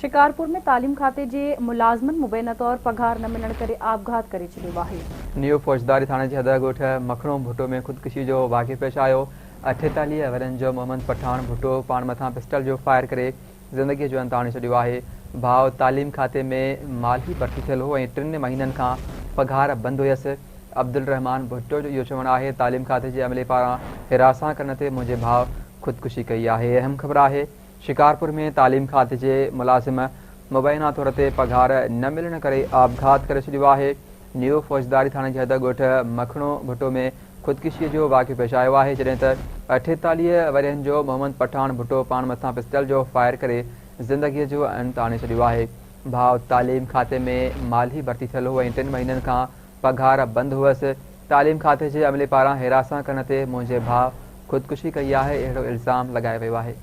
शिकारपुर में तालीम खाते जे मुलाज़िमन मुबैना तौर पघार न मिलण करे आपघात करे छॾियो आहे। न्यू फौजदारी थाने जे हद ॻोठ मखणो भुट्टो में ख़ुदकुशी जो वाक़ियो पेश आयो। 48 वरनि जो मोहम्मद पठान भुट्टो पाण मथां पिस्टल जो फायर करे ज़िंदगीअ जो अंत आणे छॾियो आहे। भाउ तालीम खाते में माली भर्ती थियल हो ऐं 3 महीननि खां पघार बंदि हुयसि। अब्दुल रहमान भुट्टो जो इहो चवणु आहे तालीम खाते जे अमले पारां हिरासा करण ते मुंहिंजे भाउ ख़ुदकुशी कई आहे। अहम ख़बर आहे शिकारपुर में तालीम खाते जे मुलाज़िम मुबैना तौर ते पघार न मिलण करे आपघात करे छॾियो आहे। न्यू फौजदारी थाने जे हद ॻोठ मखणो भुट्टो में ख़ुदकुशीअ जो वाक़ियो पेश आयो आहे जॾहिं त 48 वरनि जो मोहम्मद पठान भुट्टो पाण मथां पिस्टल जो फायर करे ज़िंदगीअ जो अंत आणे छॾियो आहे। भाउ तालीम खाते में माली भर्ती थियल हो ऐं 3 महीननि खां पघार बंदि हुअसि। तालीम खाते जे अमले पारां हिरासा करण ते मुंहिंजे भाउ ख़ुदकुशी कई आहे, अहिड़ो इल्ज़ाम लॻायो वियो आहे।